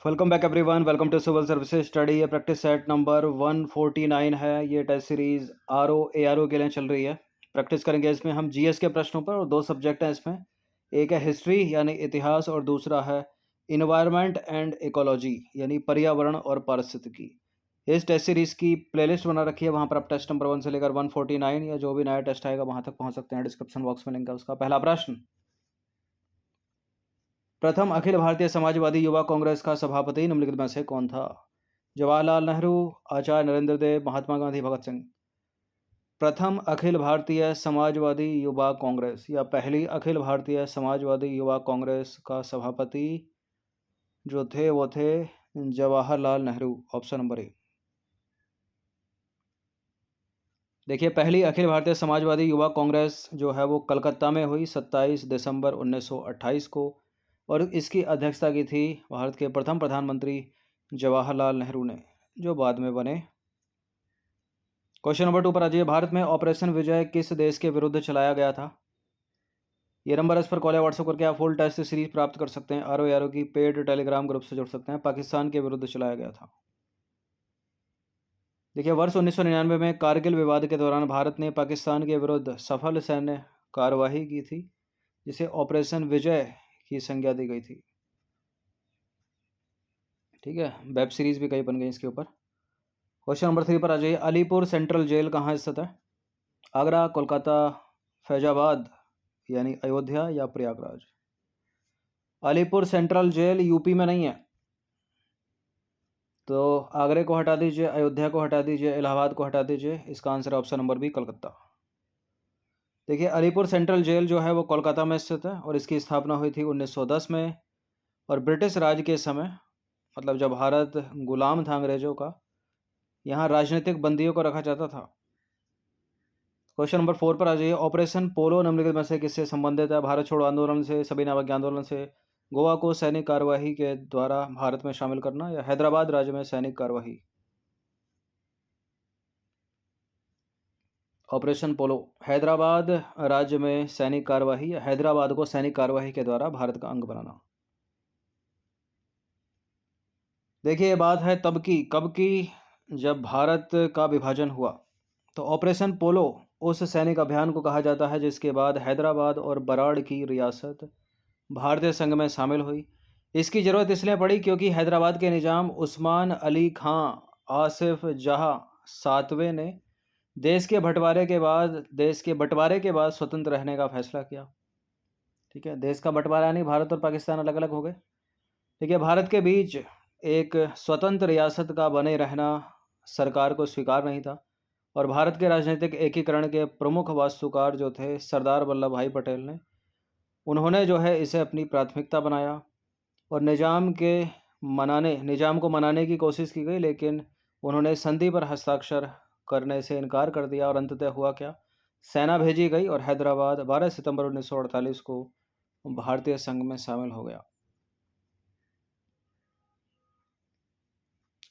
Welcome back everyone. Welcome to civil services study. ये practice set number 149 है। ये test series R O A R O के लिए चल रही है। प्रैक्टिस करेंगे इसमें हम जीएस के प्रश्नों पर, और दो सब्जेक्ट हैं इसमें। एक है हिस्ट्री यानी इतिहास, और दूसरा है इन्वायरमेंट एंड इकोलॉजी यानी पर्यावरण और पारिस्थितिकी। इस टेस्ट सीरीज की प्लेलिस्ट बना रखी है, वहाँ पर आप टेस्ट नंबर 1 से लेकर 149 या जो भी नया टेस्ट आएगा वहाँ तक पहुँच सकते हैं। डिस्क्रिप्शन बॉक्स में लिंक है उसका। पहला प्रश्न, प्रथम अखिल भारतीय समाजवादी युवा कांग्रेस का सभापति निम्नलिखित में से कौन था? जवाहरलाल नेहरू, आचार्य नरेंद्र देव, महात्मा गांधी, भगत सिंह। प्रथम अखिल भारतीय समाजवादी युवा कांग्रेस या पहली अखिल भारतीय समाजवादी युवा कांग्रेस का सभापति जो थे वो थे Jawaharlal Nehru. Option number A. देखिए, पहली अखिल भारतीय समाजवादी युवा कांग्रेस जो है वो कलकत्ता में हुई 27 दिसंबर 1928 को, और इसकी अध्यक्षता की थी भारत के प्रथम प्रधानमंत्री जवाहरलाल नेहरू ने, जो बाद में बने। क्वेश्चन नंबर 2 पर आ जाइए। भारत में ऑपरेशन विजय किस देश के विरुद्ध चलाया गया था? ये नंबर इस पर कॉल या व्हाट्सएप करके आप फुल टेस्ट सीरीज प्राप्त कर सकते हैं। आर ओ की पेड टेलीग्राम ग्रुप से जुड़ सकते हैं। पाकिस्तान के विरुद्ध चलाया गया था। देखिए, वर्ष 1999 में कारगिल विवाद के दौरान भारत ने पाकिस्तान के विरुद्ध सफल सैन्य कार्यवाही की थी, जिसे ऑपरेशन विजय की संज्ञा दी गई थी। ठीक है, वेब सीरीज भी कई बन गई इसके ऊपर। क्वेश्चन नंबर 3 पर आ जाइए। अलीपुर सेंट्रल जेल कहाँ स्थित है? आगरा, कोलकाता, फैजाबाद यानी अयोध्या, या Prayagraj. Alipur central jail UP में नहीं है, तो आगरे को हटा दीजिए, अयोध्या को हटा दीजिए, इलाहाबाद को हटा दीजिए। इसका answer option number B, Calcutta. देखिए, अलीपुर सेंट्रल जेल जो है वो कोलकाता में स्थित है, और इसकी स्थापना हुई थी 1910 में, और ब्रिटिश राज के समय, मतलब जब भारत गुलाम था अंग्रेजों का, यहाँ राजनीतिक बंदियों को रखा जाता था। क्वेश्चन नंबर 4 पर आ जाइए। ऑपरेशन पोलो निम्नलिखित में से किससे संबंधित है? भारत छोड़ो आंदोलन से, सविनय अवज्ञा आंदोलन से, गोवा को सैनिक कार्यवाही के द्वारा भारत में शामिल करना, या हैदराबाद राज्य में सैनिक कार्यवाही। ऑपरेशन पोलो हैदराबाद राज्य में सैनिक कार्यवाही, या हैदराबाद को सैनिक कार्यवाही के द्वारा भारत का अंग बनाना। देखिए, ये बात है तब की, कब की? जब भारत का विभाजन हुआ। तो ऑपरेशन पोलो उस सैनिक अभियान को कहा जाता है जिसके बाद हैदराबाद और बराड़ की रियासत भारतीय संघ में शामिल हुई। इसकी ज़रूरत इसलिए पड़ी क्योंकि हैदराबाद के निजाम उस्मान अली खां आसिफ जहाँ सातवें ने देश के बंटवारे के बाद स्वतंत्र रहने का फैसला किया। ठीक है, देश का बंटवारा यानी भारत और पाकिस्तान अलग अलग हो गए। ठीक है, भारत के बीच एक स्वतंत्र रियासत का बने रहना सरकार को स्वीकार नहीं था, और भारत के राजनीतिक एकीकरण के प्रमुख वास्तुकार जो थे सरदार वल्लभ भाई पटेल ने, उन्होंने जो है इसे अपनी प्राथमिकता बनाया, और निजाम को मनाने की कोशिश की गई, लेकिन उन्होंने संधि पर हस्ताक्षर करने से इनकार कर दिया, और अंततः हुआ क्या? सेना भेजी गई और हैदराबाद 12 सितंबर 1948 को भारतीय संघ में शामिल हो गया।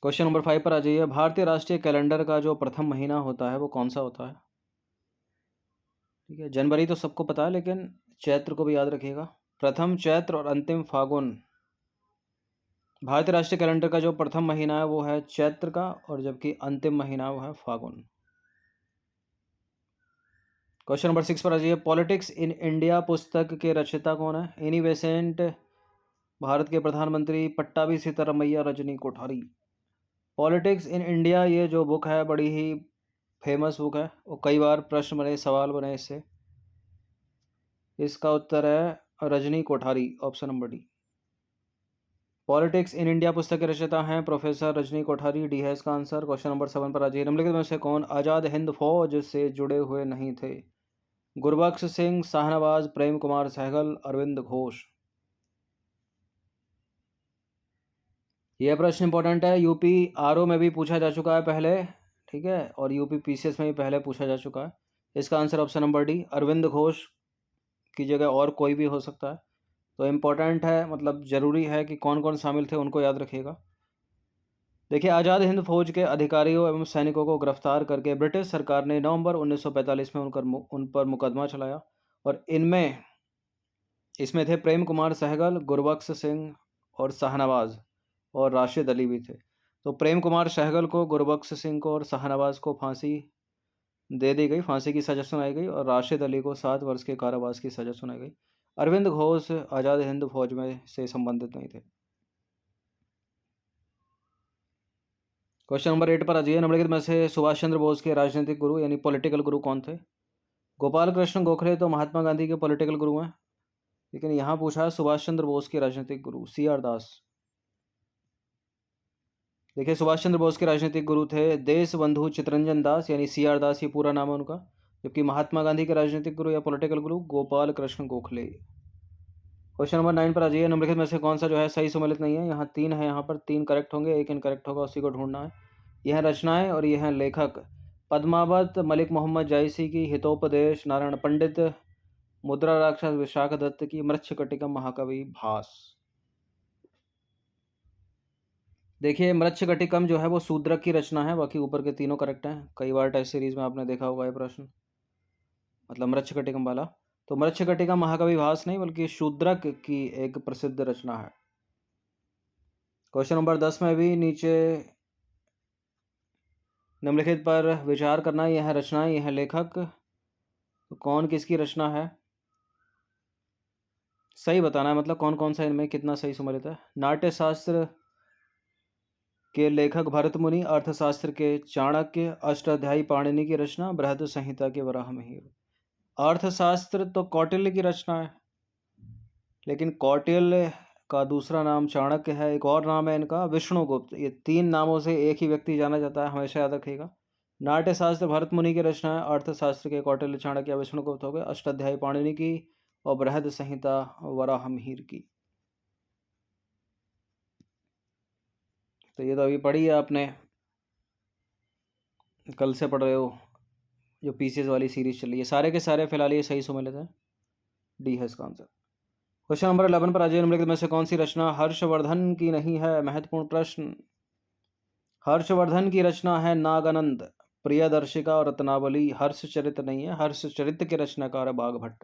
क्वेश्चन नंबर 5 पर आ जाइए। भारतीय राष्ट्रीय कैलेंडर का जो प्रथम महीना होता है वो कौन सा होता है? ठीक है, जनवरी तो सबको पता है, लेकिन चैत्र को भी याद रखिएगा। प्रथम चैत्र और अंतिम फागुन। भारतीय राष्ट्रीय कैलेंडर का जो प्रथम महीना है वो है चैत्र का, और जबकि अंतिम महीना वो है फागुन। क्वेश्चन नंबर 6 पर आ जाइए। पॉलिटिक्स इन इंडिया पुस्तक के रचयिता कौन है? एनी बेसेंट, भारत के प्रधानमंत्री, Pattabhi Sitaramayya, Rajni Kothari. Politics in India ये जो बुक है बड़ी ही फेमस बुक है, और कई बार प्रश्न बने, सवाल बने इससे। इसका उत्तर है Rajni Kothari, option number D. Politics in India पुस्तक के रचयिता हैं प्रोफेसर रजनी कोठारी, डी है इसका आंसर। क्वेश्चन नंबर 7 पर आ जाइए। निम्नलिखित में से कौन आज़ाद हिंद फौज से जुड़े हुए नहीं थे? गुरबख्श सिंह, शाहनवाज, प्रेम कुमार सहगल, अरविंद घोष। यह प्रश्न इंपॉर्टेंट है, यूपी आरओ में भी पूछा जा चुका है पहले। ठीक है, और यूपी पीसीएस में भी पहले पूछा जा चुका है। इसका answer option number D, Arvind Ghosh की जगह और कोई भी हो सकता है। तो इम्पोर्टेंट है, मतलब ज़रूरी है कि कौन कौन शामिल थे उनको याद रखिएगा। देखिए, आज़ाद हिंद फौज के अधिकारियों एवं सैनिकों को गिरफ्तार करके ब्रिटिश सरकार ने नवंबर 1945 में उन पर मुकदमा चलाया, और इसमें थे प्रेम कुमार सहगल, गुरबख्श सिंह और शाहनवाज। और राशिद अली भी थे। तो प्रेम कुमार सहगल को, गुरबख्श सिंह को और शाहनवाज को फांसी दे दी गई, फांसी की सज़ा सुनाई गई, और राशिद अली को 7 वर्ष के कारावास की सज़ा सुनाई गई। अरविंद घोष आज़ाद हिंद फौज में से संबंधित नहीं थे। क्वेश्चन नंबर 8 पर आ जाइए। निम्नलिखित में से सुभाष चंद्र बोस के राजनीतिक गुरु यानी पॉलिटिकल गुरु कौन थे? गोपाल कृष्ण गोखले तो महात्मा गांधी के पॉलिटिकल गुरु हैं, लेकिन यहाँ पूछा है सुभाष चंद्र बोस के राजनीतिक गुरु CR दास। देखिए, सुभाष चंद्र बोस के राजनीतिक गुरु थे देश बंधु चितरंजन दास यानी CR दास, ये पूरा नाम है उनका। जबकि महात्मा गांधी के राजनीतिक गुरु या पॉलिटिकल गुरु गोपाल कृष्ण गोखले। क्वेश्चन नंबर 9 पर आ जाइए। निम्नलिखित में से कौन सा जो है सही सम्मिलित नहीं है? यहाँ 3 है, यहाँ पर 3 करेक्ट होंगे, 1 इनकरेक्ट होगा, उसी को ढूंढना है। यह रचनाएं और यह लेखक पद्मावत, मलिक मोहम्मद जायसी की, हितोपदेश, नारायण पंडित, मुद्रा राक्षस विशाख दत्त की, मृच्छकटिकम महाकवि भास। देखिए, मृच्छकटिकम जो है वो शूद्रक की रचना है, बाकी ऊपर के तीनों करेक्ट हैं। कई बार टेस्ट सीरीज में आपने देखा होगा ये प्रश्न, मतलब मृच्छकटिकम वाला। तो मृच्छकटिकम महाकवि भास नहीं, बल्कि शूद्रक की एक प्रसिद्ध रचना है। क्वेश्चन नंबर 10 में भी नीचे निम्नलिखित पर विचार करना है। यह रचनाएं, यह लेखक, तो कौन किसकी रचना है सही बताना है, मतलब कौन कौन सा इनमें कितना सही सम्मिलित है। नाट्य शास्त्र के लेखक भरत मुनि, अर्थशास्त्र के चाणक्य, अष्टाध्यायी पाणिनि की रचना, बृहद संहिता के वराहमिहिर। अर्थशास्त्र तो कौटिल्य की रचना है, लेकिन कौटिल्य का दूसरा नाम चाणक्य है। एक और नाम है इनका विष्णुगुप्त। ये 3 नामों से एक ही व्यक्ति जाना जाता है, हमेशा याद रखिएगा। नाट्यशास्त्र भरत मुनि की रचना है, अर्थशास्त्र के कौटिल्य, चाणक्य, विष्णुगुप्त हो गए, अष्टाध्यायी पाणिनि की और बृहद संहिता वराहमिहिर की। तो ये तो अभी पढ़ी है आपने, कल से पढ़ रहे हो, जो पीसीएस वाली सीरीज चल रही है। सारे के सारे फिलहाल ये सही सम्मिलित है, डी है इसका आंसर। क्वेश्चन नंबर 11 पर आ जाइए। निम्नलिखित में से कौन सी रचना हर्षवर्धन की नहीं है? महत्वपूर्ण प्रश्न। हर्षवर्धन की रचना है नागानंद, प्रियदर्शिका और रत्नावली। हर्षचरित नहीं है, हर्षचरित के रचनाकार है बाघभट्ट।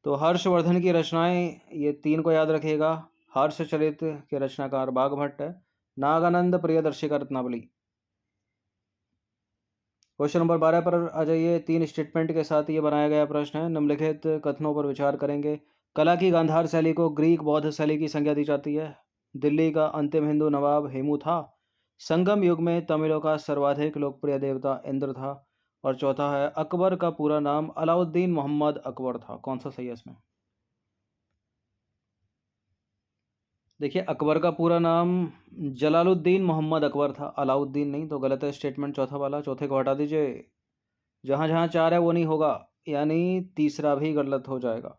तो हर्षवर्धन की रचनाएं, ये 3 को याद रखिएगा। हर्षचरित के रचनाकार बाघभट्ट है, नागानंद, प्रियदर्शिका, रत्नावली। क्वेश्चन नंबर 12 पर आ जाइए। 3 स्टेटमेंट के साथ ये बनाया गया प्रश्न है। निम्नलिखित कथनों पर विचार करेंगे। कला की गांधार शैली को ग्रीक बौद्ध शैली की संज्ञा दी जाती है। दिल्ली का अंतिम हिंदू नवाब हेमू था। संगम युग में तमिलों का सर्वाधिक लोकप्रिय देवता इंद्र था। और चौथा है अकबर का पूरा नाम अलाउद्दीन मोहम्मद अकबर था। कौन सा सही है इसमें? देखिए, अकबर का पूरा नाम जलालुद्दीन मोहम्मद अकबर था, अलाउद्दीन नहीं, तो गलत है स्टेटमेंट चौथा वाला। चौथे को हटा दीजिए, जहाँ जहाँ 4 है वो नहीं होगा, यानी तीसरा भी गलत हो जाएगा।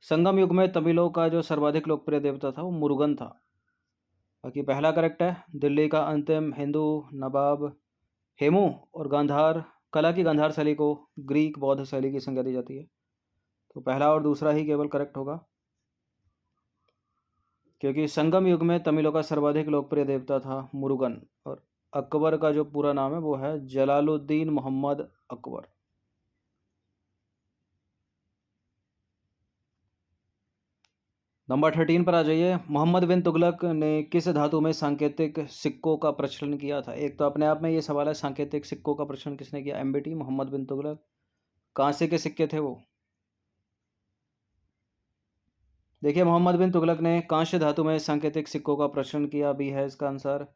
संगम युग में तमिलों का जो सर्वाधिक लोकप्रिय देवता था वो मुरुगन था। बाकी पहला करेक्ट है, दिल्ली का अंतिम हिंदू नवाब हेमू। और गांधार, कला की गांधार शैली को ग्रीक बौद्ध शैली की संज्ञा दी जाती है, तो पहला और दूसरा ही केवल करेक्ट होगा, क्योंकि संगम युग में तमिलों का सर्वाधिक लोकप्रिय देवता था मुरुगन। और अकबर का जो पूरा नाम है वो है जलालुद्दीन मोहम्मद अकबर। नंबर 13 पर आ जाइए। मोहम्मद बिन तुगलक ने किस धातु में सांकेतिक सिक्कों का प्रचलन किया था? एक तो अपने आप में ये सवाल है, सांकेतिक सिक्कों का प्रचलन किसने किया? MBT, मोहम्मद बिन तुगलक। कांसे के सिक्के थे वो? देखिए, मोहम्मद बिन तुगलक ने कांस्य धातु में सांकेतिक सिक्कों का प्रचलन किया, भी है इसका आंसर।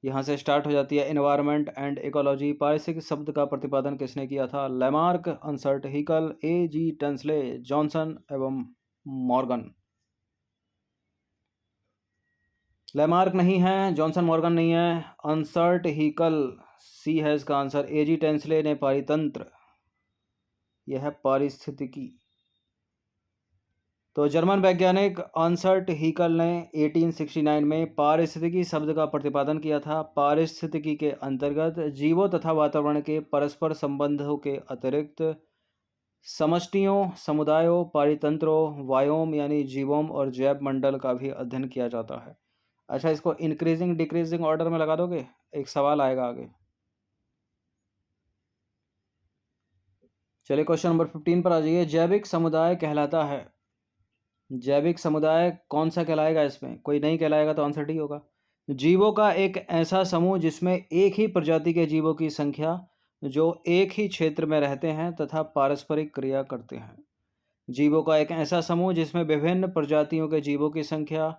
यहाँ से स्टार्ट हो जाती है एनवायरनमेंट एंड इकोलॉजी। पारिस्थितिक शब्द का प्रतिपादन किसने किया था? Lamarck, Ernst Haeckel, A.G. Tansley, Johnson एवं मॉर्गन। लैमार्क नहीं है, जॉनसन मॉर्गन नहीं है, अंसर्ट हिकल सी है इसका आंसर। A.G. टेंसले ने पारितंत्र, यह है पारिस्थितिकी। तो जर्मन वैज्ञानिक अंसर्ट हिकल ने 1869 में पारिस्थितिकी शब्द का प्रतिपादन किया था। पारिस्थितिकी के अंतर्गत जीवों तथा वातावरण के परस्पर संबंधों के अतिरिक्त समष्टियों, समुदायों, पारितंत्रों, वायोम यानी जीवोम और जैव मंडल का भी अध्ययन किया जाता है। अच्छा, इसको इंक्रीजिंग डिक्रीजिंग ऑर्डर में लगा दोगे? एक सवाल आएगा आगे। चलिए, क्वेश्चन नंबर 15 पर आ जाइए। जैविक समुदाय कहलाता है जैविक समुदाय कौन सा कहलाएगा इसमें? कोई नहीं कहलाएगा तो आंसर डी होगा। जीवों का एक ऐसा समूह जिसमें एक ही प्रजाति के जीवों की संख्या जो एक ही क्षेत्र में रहते हैं तथा पारस्परिक क्रिया करते हैं। जीवों का एक ऐसा समूह जिसमें विभिन्न प्रजातियों के जीवों की संख्या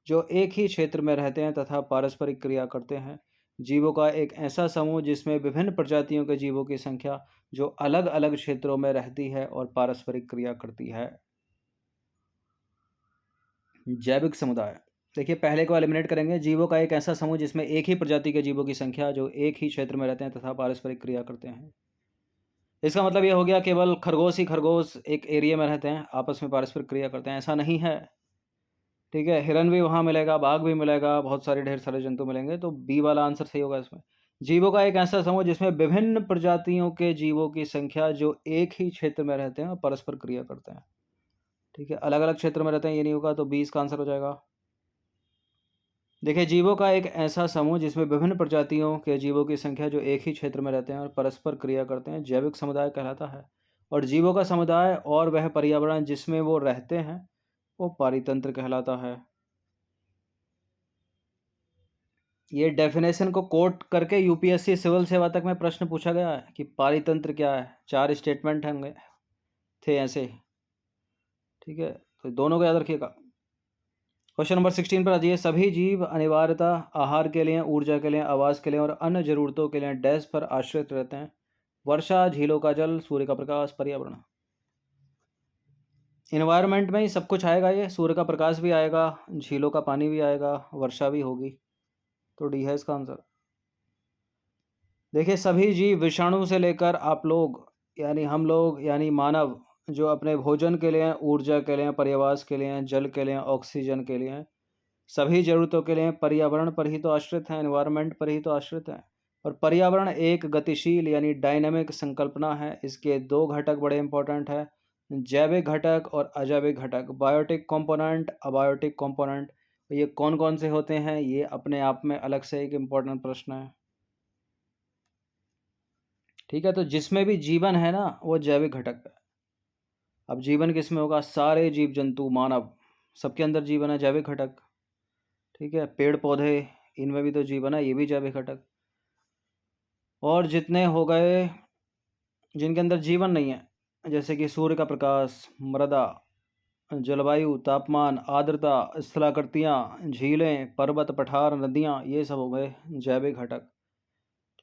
जो एक ही क्षेत्र में रहते हैं तथा पारस्परिक क्रिया करते हैं। जीवों का एक ऐसा समूह जिसमें विभिन्न प्रजातियों के जीवों की संख्या जो अलग अलग क्षेत्रों में रहती है और पारस्परिक क्रिया करती है। जैविक समुदाय, देखिए पहले को एलिमिनेट करेंगे। जीवों का एक ऐसा समूह जिसमें एक ही प्रजाति के जीवों की संख्या जो एक ही क्षेत्र में रहते हैं तथा पारस्परिक क्रिया करते हैं। इसका मतलब ये हो गया केवल खरगोश ही खरगोश एक एरिया में रहते हैं, आपस में पारस्परिक क्रिया करते हैं, ऐसा नहीं है। ठीक है, हिरन भी वहाँ मिलेगा, बाघ भी मिलेगा, बहुत सारे ढेर सारे जंतु मिलेंगे, तो बी वाला आंसर सही होगा इसमें। जीवों का एक ऐसा समूह जिसमें विभिन्न प्रजातियों के जीवों की संख्या जो एक ही क्षेत्र में रहते हैं और परस्पर क्रिया करते हैं। ठीक है, अलग अलग क्षेत्र में रहते हैं ये नहीं होगा, तो 20 का आंसर हो जाएगा। देखिए, जीवों का एक ऐसा समूह जिसमें विभिन्न प्रजातियों के जीवों की संख्या जो एक ही क्षेत्र में रहते हैं और परस्पर क्रिया करते हैं जैविक समुदाय कहलाता है। और जीवों का समुदाय और वह पर्यावरण जिसमें वो रहते हैं वो पारितंत्र कहलाता है। ये डेफिनेशन को कोट करके यूपीएससी सिविल सेवा तक में प्रश्न पूछा गया है कि पारितंत्र क्या है। 4 स्टेटमेंट होंगे थे ऐसे। ठीक है, तो दोनों को याद रखिएगा। क्वेश्चन नंबर 16 पर आ जाइए। सभी जीव अनिवार्यतः आहार के लिए, ऊर्जा के लिए, आवास के लिए और अन्य जरूरतों के लिए डैश पर आश्रित रहते हैं। वर्षा, झीलों का जल, सूर्य का प्रकाश, पर्यावरण। इन्वायरमेंट में ही सब कुछ आएगा। ये सूर्य का प्रकाश भी आएगा, झीलों का पानी भी आएगा, वर्षा भी होगी, तो डी है इसका आंसर। देखिए, सभी जीव विषाणु से लेकर आप लोग यानी हम लोग यानी मानव जो अपने भोजन के लिए, ऊर्जा के लिए, पर्यावास के लिए, जल के लिए, ऑक्सीजन के लिए, सभी जरूरतों के लिए पर्यावरण पर ही तो आश्रित है, एनवायरनमेंट पर ही तो आश्रित है। और पर्यावरण एक गतिशील यानी डायनामिक संकल्पना है। इसके 2 घटक बड़े इंपॉर्टेंट है, जैविक घटक और अजैविक घटक, बायोटिक कंपोनेंट, अबायोटिक कंपोनेंट। ये कौन कौन से होते हैं ये अपने आप में अलग से एक इम्पोर्टेंट प्रश्न है। ठीक है, तो जिसमें भी जीवन है ना वो जैविक घटक है। अब जीवन किसमें होगा? सारे जीव जंतु, मानव, सबके अंदर जीवन है, जैविक घटक। ठीक है, पेड़ पौधे, इनमें भी तो जीवन है, ये भी जैविक घटक। और जितने हो गए जिनके अंदर जीवन नहीं है, जैसे कि सूर्य का प्रकाश, मृदा, जलवायु, तापमान, आर्द्रता, स्थलाकृतियाँ, झीलें, पर्वत, पठार, नदियाँ, ये सब हो गए जैविक घटक।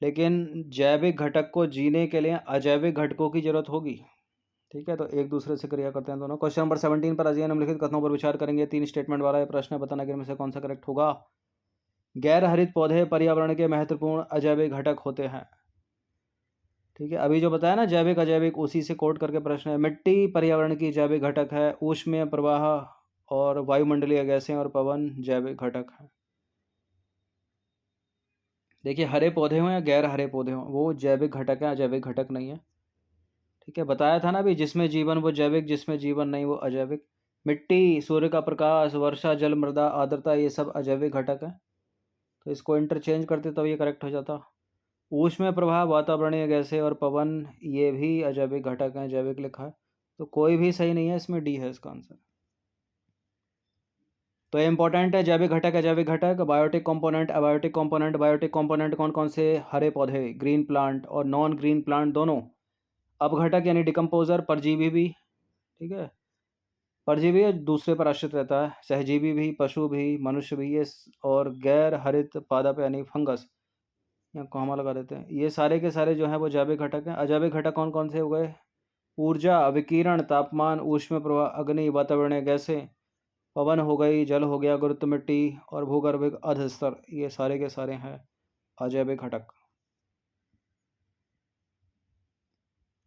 लेकिन जैविक घटक को जीने के लिए अजैविक घटकों की जरूरत होगी। ठीक है, तो एक दूसरे से क्रिया करते हैं दोनों। क्वेश्चन नंबर 17 पर अजीय निम्नलिखित कथनों पर विचार करेंगे। 3 स्टेटमेंट वाला ये प्रश्न है, बताना कि इनमें से कौन सा करेक्ट होगा। गैर हरित पौधे पर्यावरण के महत्वपूर्ण अजैविक घटक होते हैं। ठीक है, अभी जो बताया ना जैविक अजैविक, उसी से कोट करके प्रश्न है। मिट्टी पर्यावरण की जैविक घटक है, ऊष्मीय प्रवाह और वायुमंडलीय गैसें और पवन जैविक घटक है। देखिए, हरे पौधे हों या गैर हरे पौधे हों, वो जैविक घटक है, अजैविक घटक नहीं है। ठीक है, बताया था ना अभी, जिसमें जीवन वो जैविक, जिसमें जीवन नहीं वो अजैविक। मिट्टी, सूर्य का प्रकाश, वर्षा, जल, मृदा, आर्द्रता, ये सब अजैविक घटक है, तो इसको इंटरचेंज करते तब ये करेक्ट हो जाता। ऊष्मीय प्रभाव, वातावरणीय गैसें और पवन, ये भी अजैविक घटक हैं, जैविक लिखा है, तो कोई भी सही नहीं है, इसमें डी है इसका आंसर। तो ये इंपॉर्टेंट है, जैविक घटक, अजैविक घटक, biotic component, abiotic component. Biotic component कौन कौन से? हरे पौधे, ग्रीन प्लांट, और नॉन ग्रीन प्लांट दोनों। अपघटक यानी डिकम्पोजर, परजीवी भी। ठीक है, परजीवी दूसरे पर आश्रित रहता है, सहजीवी भी, पशु भी, मनुष्य भी, ये और गैर हरित पादप यानी फंगस, यहाँ कॉमा लगा देते हैं, ये सारे के सारे जो हैं वो जैविक घटक हैं। अजैविक घटक कौन कौन से हो गए? ऊर्जा, विकिरण, तापमान, ऊष्मीय प्रवाह, अग्नि, वातावरणीय गैसें, पवन हो गई, जल हो गया, गुरुत्व, मिट्टी और भूगर्भिक अधस्तर, ये सारे के सारे हैं अजैविक घटक।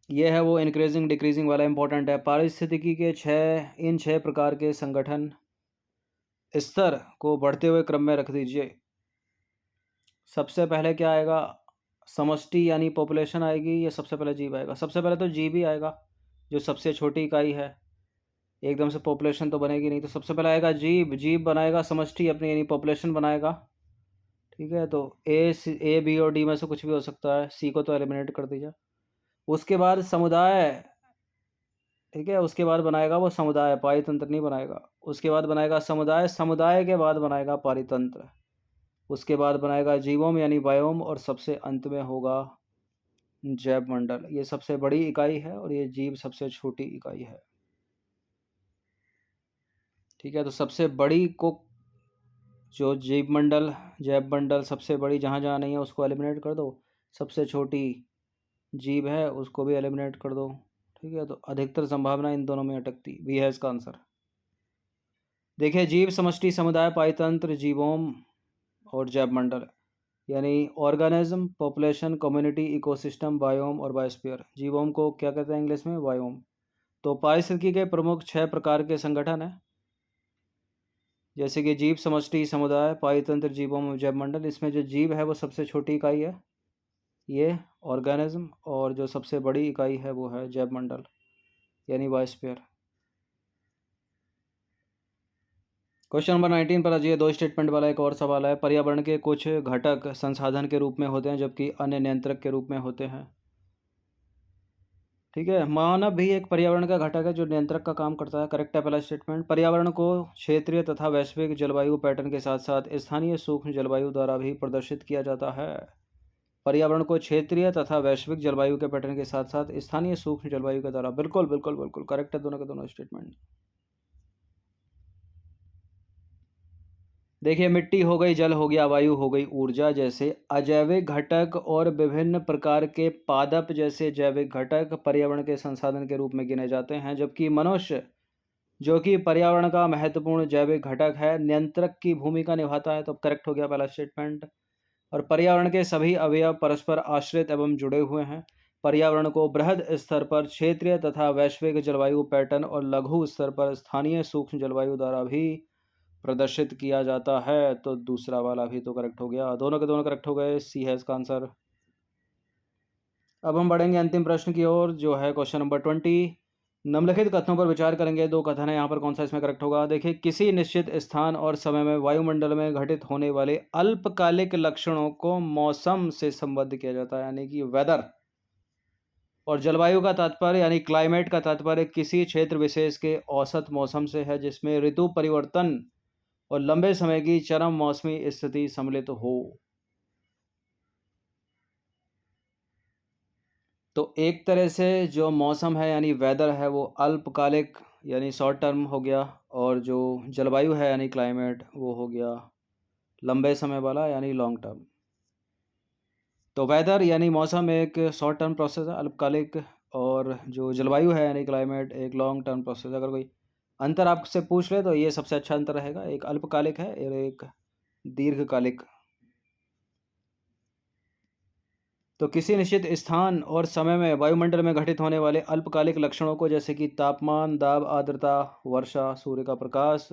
ये है वो इंक्रीजिंग डिक्रीजिंग वाला इंपॉर्टेंट है। पारिस्थितिकी के इन छह प्रकार के संगठन स्तर को बढ़ते हुए क्रम में रख दीजिए। सबसे पहले क्या आएगा? समष्टि यानी पॉपुलेशन आएगी, या सबसे पहले जीव आएगा? सबसे पहले तो जीव ही आएगा, जो सबसे छोटी इकाई है। एकदम से पॉपुलेशन तो बनेगी नहीं, तो सबसे पहले आएगा जीव। जीव बनाएगा समष्टि अपनी यानी पॉपुलेशन बनाएगा। ठीक है, तो ए बी और डी में से कुछ भी हो सकता है, सी को तो एलिमिनेट कर दीजिए। उसके बाद समुदाय ठीक है। उसके बाद बनाएगा वो समुदाय, पारितंत्र नहीं बनाएगा। उसके बाद बनाएगा समुदाय, समुदाय के बाद बनाएगा पारितंत्र। उसके बाद बनाएगा जीवोम यानी बायोम, और सबसे अंत में होगा जैव मंडल। ये सबसे बड़ी इकाई है और ये जीव सबसे छोटी इकाई है। ठीक है, तो सबसे बड़ी को जो जीव मंडल, जैव मंडल सबसे बड़ी जहाँ जहाँ नहीं है उसको एलिमिनेट कर दो, सबसे छोटी जीव है उसको भी एलिमिनेट कर दो। ठीक है, तो अधिकतर संभावना इन दोनों में अटकती, बी है इसका आंसर। देखिए, जीव समष्टि, समुदाय, पारितंत्र, जीवोम और जैव मंडल, यानी organism, population, community, ecosystem, biome और बायोस्फीयर। जीवोम को क्या कहते हैं इंग्लिश में? बायोम। तो पारिस्थितिकी के प्रमुख 6 प्रकार के संगठन हैं, जैसे कि जीव समष्टि, समुदाय, पारितंत्र, जीवोम और जैव मंडल। इसमें जो जीव है वो सबसे छोटी इकाई है, ये ऑर्गेनिज्म, और जो सबसे बड़ी इकाई है वो है जैव मंडल यानी बायोस्फीयर। क्वेश्चन नंबर 19 पर अजय 2 स्टेटमेंट वाला एक और सवाल है। पर्यावरण के कुछ घटक संसाधन के रूप में होते हैं जबकि अन्य नियंत्रक के रूप में होते हैं। ठीक है, मानव भी एक पर्यावरण का घटक है जो नियंत्रक का काम करता है। करेक्ट है पहला स्टेटमेंट। पर्यावरण को क्षेत्रीय तथा वैश्विक जलवायु पैटर्न के साथ साथ स्थानीय सूक्ष्म जलवायु द्वारा भी प्रदर्शित किया जाता है। पर्यावरण को क्षेत्रीय तथा वैश्विक जलवायु के पैटर्न के साथ साथ स्थानीय सूक्ष्म जलवायु के द्वारा, बिल्कुल बिल्कुल बिल्कुल करेक्ट है दोनों के दोनों स्टेटमेंट। देखिए, मिट्टी हो गई, जल हो गया, वायु हो गई, ऊर्जा जैसे अजैविक घटक और विभिन्न प्रकार के पादप जैसे जैविक घटक पर्यावरण के संसाधन के रूप में गिने जाते हैं, जबकि मनुष्य, जो कि पर्यावरण का महत्वपूर्ण जैविक घटक है, नियंत्रक की भूमिका निभाता है। तो करेक्ट हो गया पहला स्टेटमेंट। और पर्यावरण के सभी अवयव परस्पर आश्रित एवं जुड़े हुए हैं। पर्यावरण को बृहद स्तर पर क्षेत्रीय तथा वैश्विक जलवायु पैटर्न और लघु स्तर पर स्थानीय सूक्ष्म जलवायु द्वारा भी प्रदर्शित किया जाता है। तो दूसरा वाला भी तो करेक्ट हो गया, दोनों के दोनों करेक्ट हो गए, सी है इसका आंसर। अब हम बढ़ेंगे अंतिम प्रश्न की ओर, जो है क्वेश्चन नंबर 20। निम्नलिखित कथनों पर विचार करेंगे। 2 कथन है यहाँ पर, कौन सा इसमें करेक्ट होगा? देखिए, किसी निश्चित स्थान और समय में वायुमंडल में घटित होने वाले अल्पकालिक लक्षणों को मौसम से संबद्ध किया जाता है, यानी कि वेदर। और जलवायु का तात्पर्य यानी क्लाइमेट का तात्पर्य किसी क्षेत्र विशेष के औसत मौसम से है जिसमें ऋतु परिवर्तन और लंबे समय की चरम मौसमी स्थिति सम्मिलित हो। तो एक तरह से जो मौसम है यानी वेदर है वो अल्पकालिक यानी शॉर्ट टर्म हो गया, और जो जलवायु है यानी क्लाइमेट वो हो गया लंबे समय वाला यानी लॉन्ग टर्म। तो वेदर यानी मौसम एक शॉर्ट टर्म प्रोसेस है, अल्पकालिक, और जो जलवायु है यानी क्लाइमेट एक लॉन्ग टर्म प्रोसेस। अगर कोई अंतर आपसे पूछ ले तो ये सबसे अच्छा अंतर रहेगा, एक अल्पकालिक है और एक दीर्घकालिक। तो किसी निश्चित स्थान और समय में वायुमंडल में घटित होने वाले अल्पकालिक लक्षणों को, जैसे कि तापमान, दाब, आर्द्रता, वर्षा, सूर्य का प्रकाश,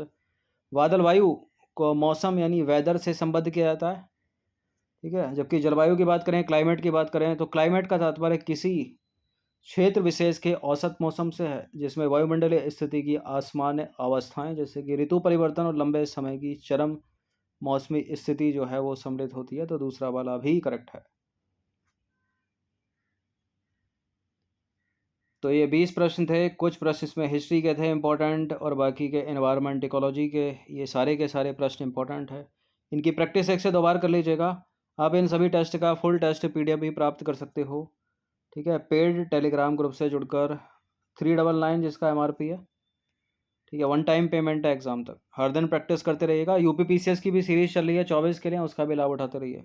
बादल, वायु, को मौसम यानी वेदर से संबद्ध किया जाता है। ठीक है, जबकि जलवायु की बात करें, क्लाइमेट की बात करें, तो क्लाइमेट का तात्पर्य किसी क्षेत्र विशेष के औसत मौसम से है जिसमें वायुमंडलीय स्थिति की आसमान्य अवस्थाएं, जैसे कि ऋतु परिवर्तन और लंबे समय की चरम मौसमी स्थिति जो है वो सम्मिलित होती है। तो दूसरा वाला भी करेक्ट है। तो ये 20 प्रश्न थे। कुछ प्रश्न इसमें हिस्ट्री के थे इंपॉर्टेंट, और बाकी के एनवायरनमेंट, इकोलॉजी के, ये सारे के सारे प्रश्न इंपॉर्टेंट है। इनकी प्रैक्टिस एक से 2 बार कर लीजिएगा। आप इन सभी टेस्ट का फुल टेस्ट PDF भी प्राप्त कर सकते हो। ठीक है, पेड टेलीग्राम ग्रुप से जुड़कर 399 जिसका MRP है। ठीक है, 1 टाइम पेमेंट है एग्जाम तक। हर दिन प्रैक्टिस करते रहिएगा। UPPCS की भी सीरीज चल रही है 24 के लिए, उसका भी लाभ उठाते रहिए।